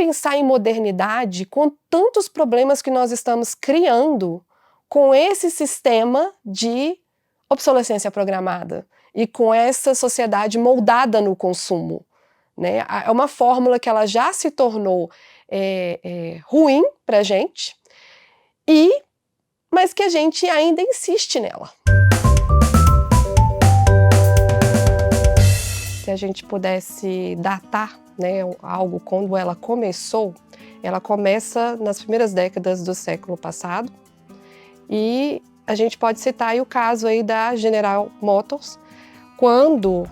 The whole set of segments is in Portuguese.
pensar em modernidade com tantos problemas que nós estamos criando com esse sistema de obsolescência programada e com essa sociedade moldada no consumo, né? É uma fórmula que ela já se tornou ruim para a gente, mas que a gente ainda insiste nela. Se a gente pudesse datar, né, algo quando ela começa nas primeiras décadas do século passado, e a gente pode citar aí o caso aí da General Motors, quando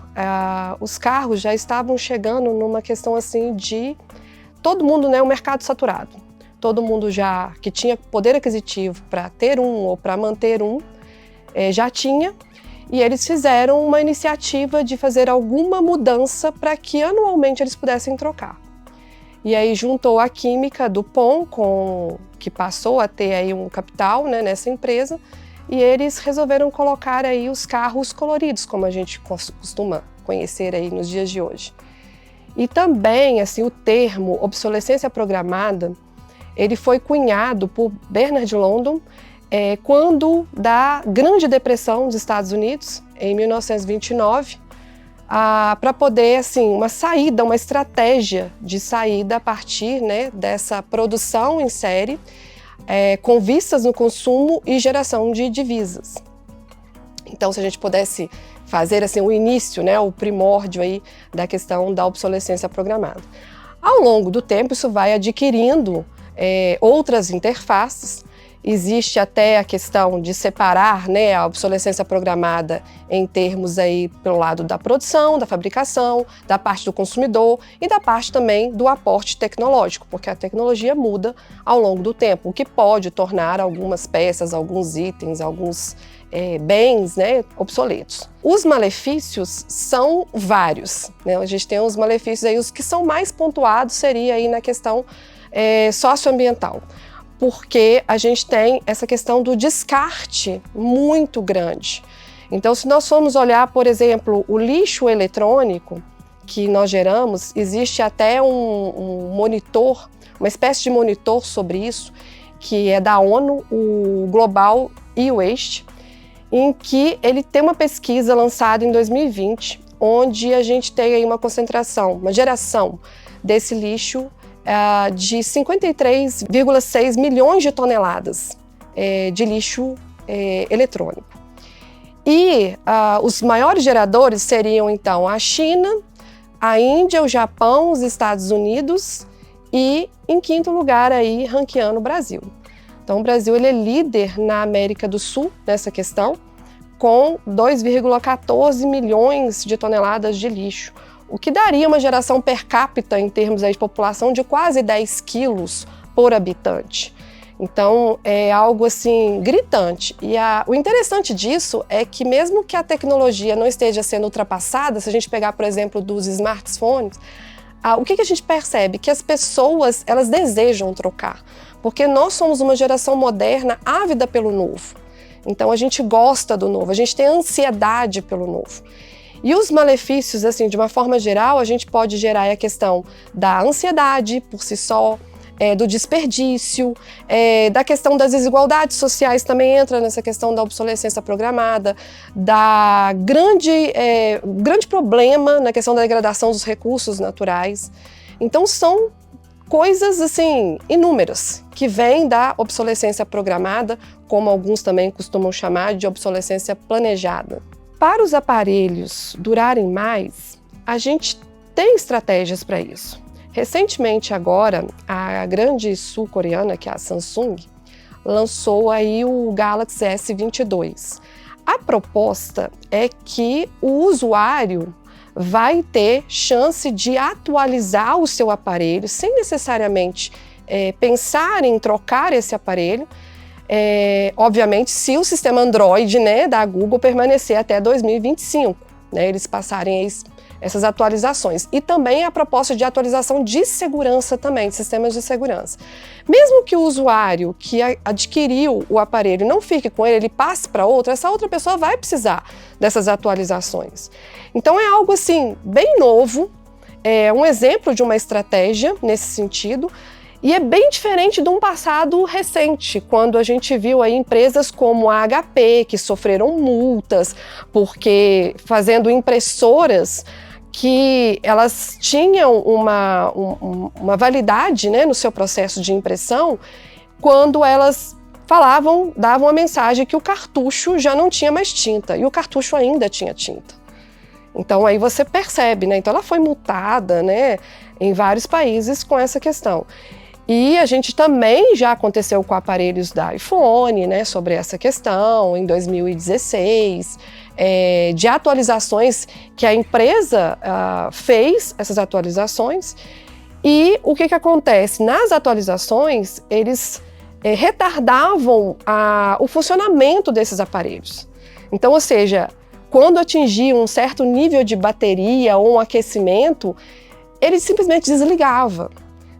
os carros já estavam chegando numa questão assim de todo mundo, né, um mercado saturado. Todo mundo já que tinha poder aquisitivo para ter um ou para manter um, já tinha, e eles fizeram uma iniciativa de fazer alguma mudança para que anualmente eles pudessem trocar. E aí juntou a química do DuPont, que passou a ter aí um capital, né, nessa empresa, e eles resolveram colocar aí os carros coloridos, como a gente costuma conhecer aí nos dias de hoje. E também, assim, o termo obsolescência programada, ele foi cunhado por Bernard London quando da Grande Depressão dos Estados Unidos, em 1929, para poder, assim, uma estratégia de saída a partir, né, dessa produção em série, com vistas no consumo e geração de divisas. Então, se a gente pudesse fazer assim, o início, né, o primórdio aí da questão da obsolescência programada. Ao longo do tempo, isso vai adquirindo outras interfaces. Existe até a questão de separar, né, a obsolescência programada em termos aí pelo lado da produção, da fabricação, da parte do consumidor e da parte também do aporte tecnológico, porque a tecnologia muda ao longo do tempo, o que pode tornar algumas peças, alguns itens, alguns bens, né, obsoletos. Os malefícios são vários, né? A gente tem os malefícios aí, os que são mais pontuados seria aí na questão socioambiental, porque a gente tem essa questão do descarte muito grande. Então, se nós formos olhar, por exemplo, o lixo eletrônico que nós geramos, existe até um monitor, uma espécie de monitor sobre isso, que é da ONU, o Global E-Waste, em que ele tem uma pesquisa lançada em 2020, onde a gente tem aí uma concentração, uma geração desse lixo de 53,6 milhões de toneladas de lixo eletrônico. E os maiores geradores seriam, então, a China, a Índia, o Japão, os Estados Unidos e, em quinto lugar, aí, ranqueando o Brasil. Então, o Brasil ele é líder na América do Sul nessa questão, com 2,14 milhões de toneladas de lixo, o que daria uma geração per capita, em termos aí de população, de quase 10 quilos por habitante. Então, é algo assim gritante. E o interessante disso é que mesmo que a tecnologia não esteja sendo ultrapassada, se a gente pegar, por exemplo, dos smartphones, o que a gente percebe? Que as pessoas, elas desejam trocar, porque nós somos uma geração moderna ávida pelo novo. Então, a gente gosta do novo, a gente tem ansiedade pelo novo. E os malefícios, assim, de uma forma geral, a gente pode gerar a questão da ansiedade por si só, do desperdício, da questão das desigualdades sociais também entra nessa questão da obsolescência programada, da grande problema na questão da degradação dos recursos naturais. Então são coisas assim inúmeras que vêm da obsolescência programada, como alguns também costumam chamar de obsolescência planejada. Para os aparelhos durarem mais, a gente tem estratégias para isso. Recentemente agora, a grande sul-coreana, que é a Samsung, lançou aí o Galaxy S22. A proposta é que o usuário vai ter chance de atualizar o seu aparelho sem necessariamente pensar em trocar esse aparelho, obviamente se o sistema Android, né, da Google permanecer até 2025, né, eles passarem essas atualizações. E também a proposta de atualização de segurança também, de sistemas de segurança. Mesmo que o usuário que adquiriu o aparelho não fique com ele passe para outro, essa outra pessoa vai precisar dessas atualizações. Então é algo assim, bem novo, é um exemplo de uma estratégia nesse sentido, e é bem diferente de um passado recente, quando a gente viu aí empresas como a HP, que sofreram multas, porque fazendo impressoras que elas tinham uma validade, né, no seu processo de impressão, quando elas davam a mensagem que o cartucho já não tinha mais tinta, e o cartucho ainda tinha tinta. Então aí você percebe, né? Então ela foi multada, né, em vários países com essa questão. E a gente também já aconteceu com aparelhos da iPhone, né, sobre essa questão, em 2016, de atualizações que a empresa fez, essas atualizações, e o que acontece? Nas atualizações, eles retardavam o funcionamento desses aparelhos. Então, ou seja, quando atingia um certo nível de bateria ou um aquecimento, ele simplesmente desligava,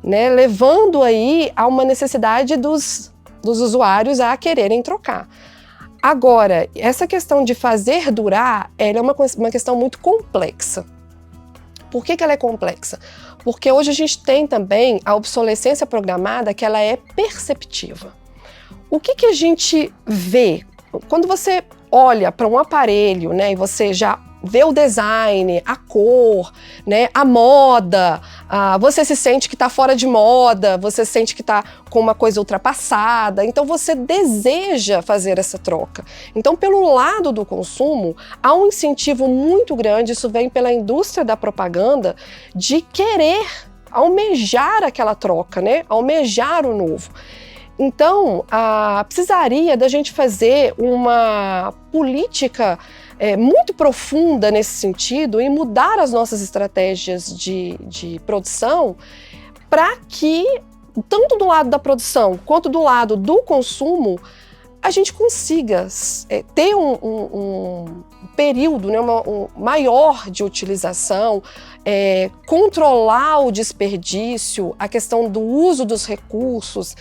né, levando aí a uma necessidade dos usuários a quererem trocar. Agora, essa questão de fazer durar, ela é uma questão muito complexa. Por que ela é complexa? Porque hoje a gente tem também a obsolescência programada, que ela é perceptiva. O que a gente vê? Quando você olha para um aparelho, né, e você já vê o design, a cor, né, a moda, você se sente que está fora de moda, você sente que está com uma coisa ultrapassada, então você deseja fazer essa troca. Então, pelo lado do consumo, há um incentivo muito grande, isso vem pela indústria da propaganda, de querer almejar aquela troca, né, almejar o novo. Então, precisaria da gente fazer uma política muito profunda nesse sentido e mudar as nossas estratégias de produção para que, tanto do lado da produção quanto do lado do consumo, a gente consiga ter um período, né, maior de utilização, controlar o desperdício, a questão do uso dos recursos.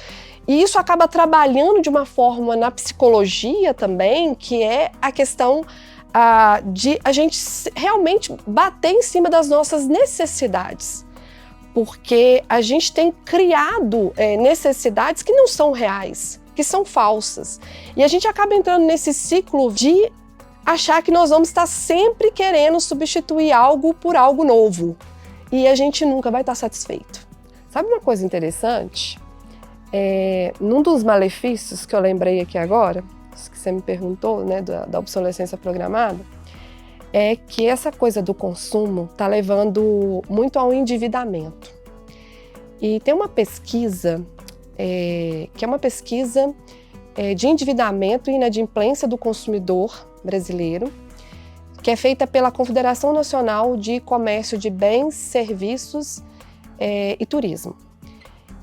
E isso acaba trabalhando de uma forma na psicologia também, que é a questão de a gente realmente bater em cima das nossas necessidades. Porque a gente tem criado necessidades que não são reais, que são falsas. E a gente acaba entrando nesse ciclo de achar que nós vamos estar sempre querendo substituir algo por algo novo. E a gente nunca vai estar satisfeito. Sabe uma coisa interessante? Num dos malefícios que eu lembrei aqui agora, que você me perguntou, né, da obsolescência programada, é que essa coisa do consumo está levando muito ao endividamento. E tem uma pesquisa, que é uma pesquisa de endividamento e inadimplência do consumidor brasileiro, que é feita pela Confederação Nacional de Comércio de Bens, Serviços e Turismo.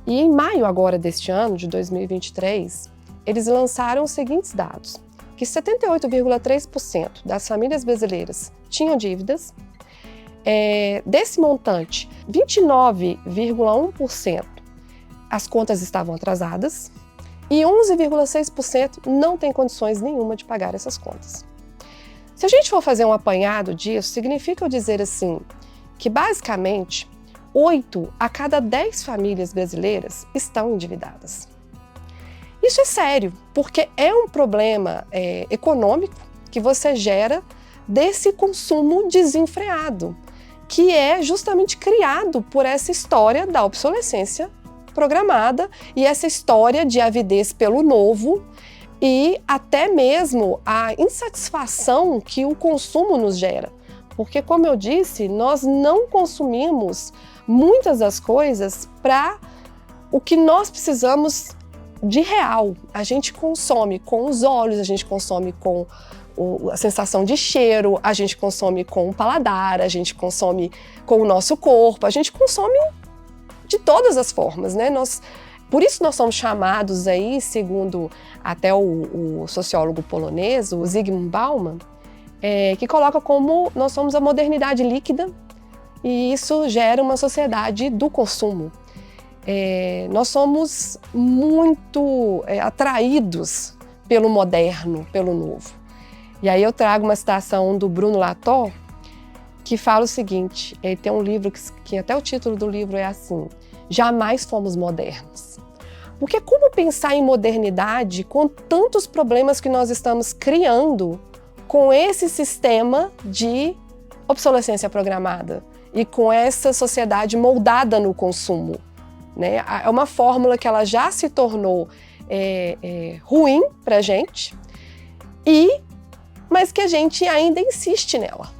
E em maio agora deste ano, de 2023, eles lançaram os seguintes dados, que 78,3% das famílias brasileiras tinham dívidas, desse montante, 29,1% as contas estavam atrasadas e 11,6% não tem condições nenhuma de pagar essas contas. Se a gente for fazer um apanhado disso, significa eu dizer assim, que basicamente 8 a cada 10 famílias brasileiras estão endividadas. Isso é sério, porque é um problema econômico que você gera desse consumo desenfreado, que é justamente criado por essa história da obsolescência programada e essa história de avidez pelo novo e até mesmo a insatisfação que o consumo nos gera. Porque, como eu disse, nós não consumimos muitas das coisas para o que nós precisamos de real. A gente consome com os olhos, a gente consome com a sensação de cheiro, a gente consome com o paladar, a gente consome com o nosso corpo, a gente consome de todas as formas, né? Por isso nós somos chamados aí, segundo até o sociólogo polonês, o Zygmunt Bauman, que coloca como nós somos a modernidade líquida e isso gera uma sociedade do consumo. Nós somos muito atraídos pelo moderno, pelo novo. E aí eu trago uma citação do Bruno Latour, que fala o seguinte, tem um livro que até o título do livro é assim: Jamais fomos modernos. Porque como pensar em modernidade com tantos problemas que nós estamos criando com esse sistema de obsolescência programada e com essa sociedade moldada no consumo, né? É uma fórmula que ela já se tornou ruim para a gente, mas que a gente ainda insiste nela.